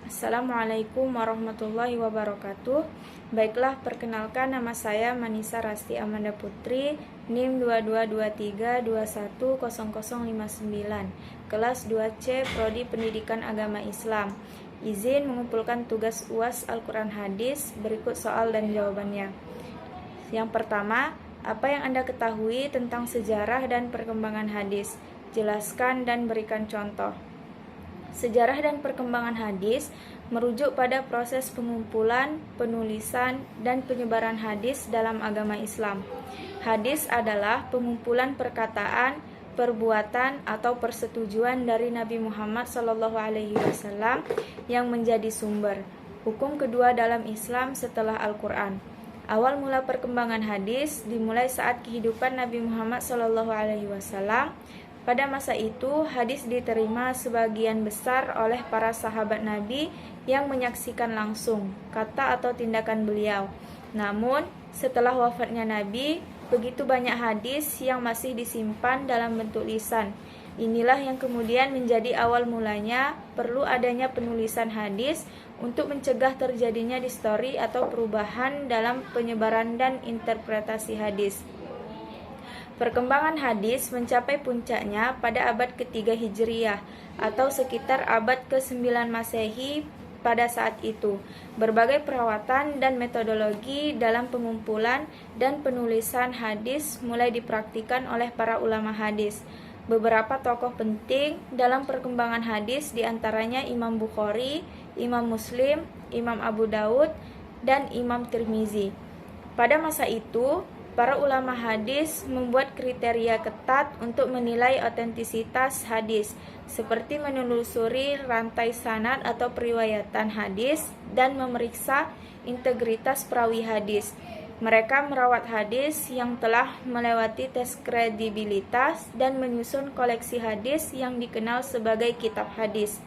Assalamualaikum warahmatullahi wabarakatuh. Baiklah, perkenalkan nama saya Manisa Rasti Amanda Putri, NIM 2223210059, kelas 2C, Prodi Pendidikan Agama Islam. Izin mengumpulkan tugas UAS Al-Quran Hadis. Berikut soal dan jawabannya. Yang pertama, apa yang Anda ketahui tentang sejarah dan perkembangan hadis? Jelaskan dan berikan contoh. Sejarah dan perkembangan hadis merujuk pada proses pengumpulan, penulisan, dan penyebaran hadis dalam agama Islam. Hadis adalah pengumpulan perkataan, perbuatan, atau persetujuan dari Nabi Muhammad SAW yang menjadi sumber. Hukum kedua dalam Islam setelah Al-Quran. Awal mula perkembangan hadis dimulai saat kehidupan Nabi Muhammad SAW. Pada masa itu, hadis diterima sebagian besar oleh para sahabat Nabi yang menyaksikan langsung kata atau tindakan beliau. Namun, setelah wafatnya Nabi, begitu banyak hadis yang masih disimpan dalam bentuk lisan. Inilah yang kemudian menjadi awal mulanya perlu adanya penulisan hadis untuk mencegah terjadinya distori atau perubahan dalam penyebaran dan interpretasi hadis. Perkembangan hadis mencapai puncaknya pada abad ketiga Hijriyah atau sekitar abad ke-9 Masehi. Pada saat itu, berbagai perawatan dan metodologi dalam pengumpulan dan penulisan hadis mulai dipraktikkan oleh para ulama hadis. Beberapa tokoh penting dalam perkembangan hadis diantaranya Imam Bukhari, Imam Muslim, Imam Abu Daud, dan Imam Tirmizi. Pada masa itu, para ulama hadis membuat kriteria ketat untuk menilai otentisitas hadis, seperti menelusuri rantai sanad atau periwayatan hadis dan memeriksa integritas perawi hadis. Mereka merawat hadis yang telah melewati tes kredibilitas dan menyusun koleksi hadis yang dikenal sebagai kitab hadis.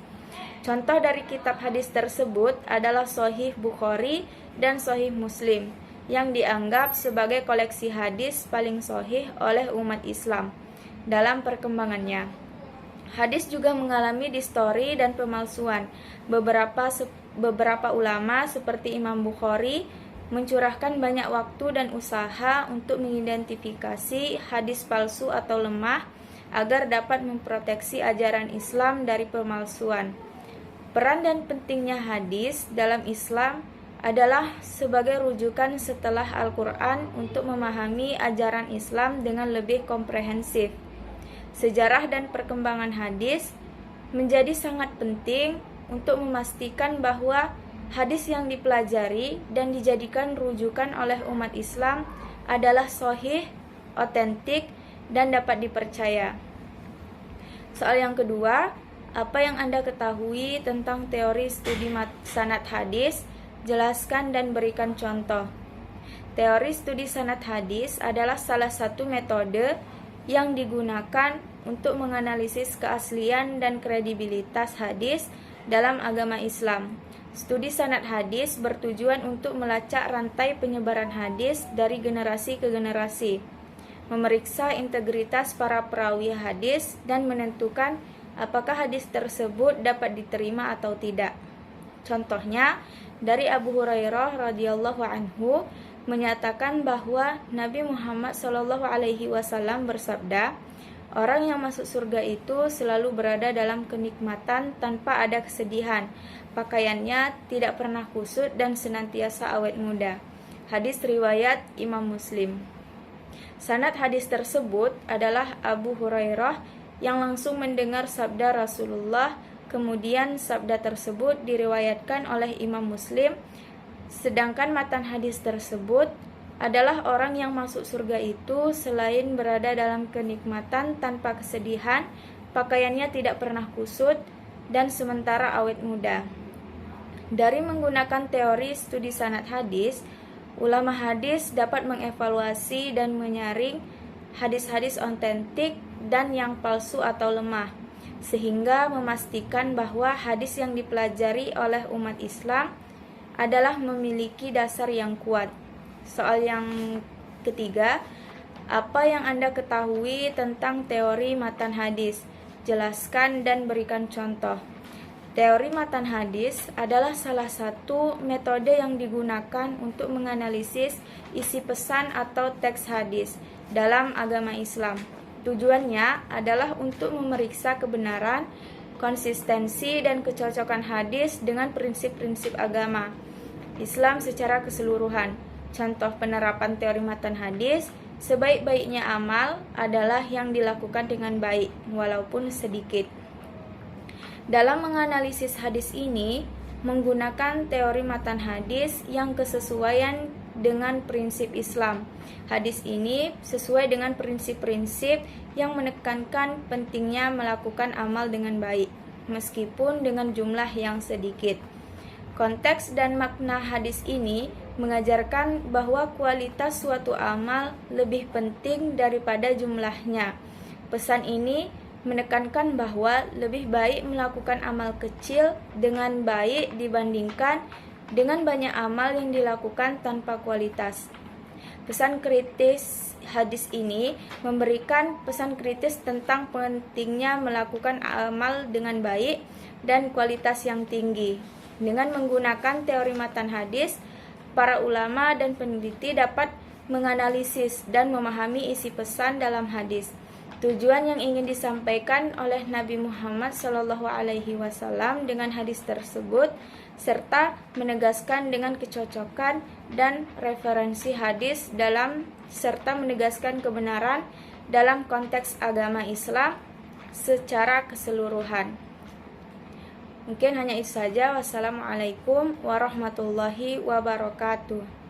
Contoh dari kitab hadis tersebut adalah Sahih Bukhari dan Sahih Muslim, yang dianggap sebagai koleksi hadis paling sahih oleh umat Islam dalam perkembangannya. Hadis juga mengalami distori dan pemalsuan. Beberapa ulama seperti Imam Bukhari mencurahkan banyak waktu dan usaha untuk mengidentifikasi hadis palsu atau lemah agar dapat memproteksi ajaran Islam dari pemalsuan. Peran dan pentingnya hadis dalam Islam adalah sebagai rujukan setelah Al-Quran untuk memahami ajaran Islam dengan lebih komprehensif. Sejarah dan perkembangan hadis menjadi sangat penting untuk memastikan bahwa hadis yang dipelajari dan dijadikan rujukan oleh umat Islam adalah sahih, otentik, dan dapat dipercaya. Soal yang kedua, apa yang Anda ketahui tentang teori studi sanad hadis? Jelaskan dan berikan contoh. Teori studi sanad hadis adalah salah satu metode yang digunakan untuk menganalisis keaslian dan kredibilitas hadis dalam agama Islam. Studi sanad hadis bertujuan untuk melacak rantai penyebaran hadis dari generasi ke generasi, memeriksa integritas para perawi hadis, dan menentukan apakah hadis tersebut dapat diterima atau tidak. Contohnya, dari Abu Hurairah radhiyallahu anhu menyatakan bahwa Nabi Muhammad SAW bersabda, orang yang masuk surga itu selalu berada dalam kenikmatan tanpa ada kesedihan. Pakaiannya tidak pernah kusut dan senantiasa awet muda. Hadis riwayat Imam Muslim. Sanad hadis tersebut adalah Abu Hurairah yang langsung mendengar sabda Rasulullah. Kemudian sabda tersebut diriwayatkan oleh Imam Muslim, sedangkan matan hadis tersebut adalah orang yang masuk surga itu selain berada dalam kenikmatan tanpa kesedihan, pakaiannya tidak pernah kusut, dan sementara awet muda. Dari menggunakan teori studi sanad hadis, ulama hadis dapat mengevaluasi dan menyaring hadis-hadis otentik dan yang palsu atau lemah, sehingga memastikan bahwa hadis yang dipelajari oleh umat Islam adalah memiliki dasar yang kuat. Soal yang ketiga, apa yang Anda ketahui tentang teori matan hadis? Jelaskan dan berikan contoh. Teori matan hadis adalah salah satu metode yang digunakan untuk menganalisis isi pesan atau teks hadis dalam agama Islam. Tujuannya adalah untuk memeriksa kebenaran, konsistensi, dan kecocokan hadis dengan prinsip-prinsip agama Islam secara keseluruhan. Contoh penerapan teori matan hadis: sebaik-baiknya amal adalah yang dilakukan dengan baik, walaupun sedikit. Dalam menganalisis hadis ini, menggunakan teori matan hadis yang kesesuaian dengan prinsip Islam. Hadis ini sesuai dengan prinsip-prinsip yang menekankan pentingnya melakukan amal dengan baik, meskipun dengan jumlah yang sedikit. Konteks dan makna hadis ini mengajarkan bahwa kualitas suatu amal lebih penting daripada jumlahnya. Pesan ini menekankan bahwa lebih baik melakukan amal kecil dengan baik dibandingkan dengan banyak amal yang dilakukan tanpa kualitas. Pesan kritis hadis ini memberikan pesan kritis tentang pentingnya melakukan amal dengan baik dan kualitas yang tinggi. Dengan menggunakan teori matan hadis, para ulama dan peneliti dapat menganalisis dan memahami isi pesan dalam hadis. Tujuan yang ingin disampaikan oleh Nabi Muhammad SAW dengan hadis tersebut, serta menegaskan dengan kecocokan dan referensi hadis serta menegaskan kebenaran dalam konteks agama Islam secara keseluruhan. Mungkin hanya itu saja. Wassalamualaikum warahmatullahi wabarakatuh.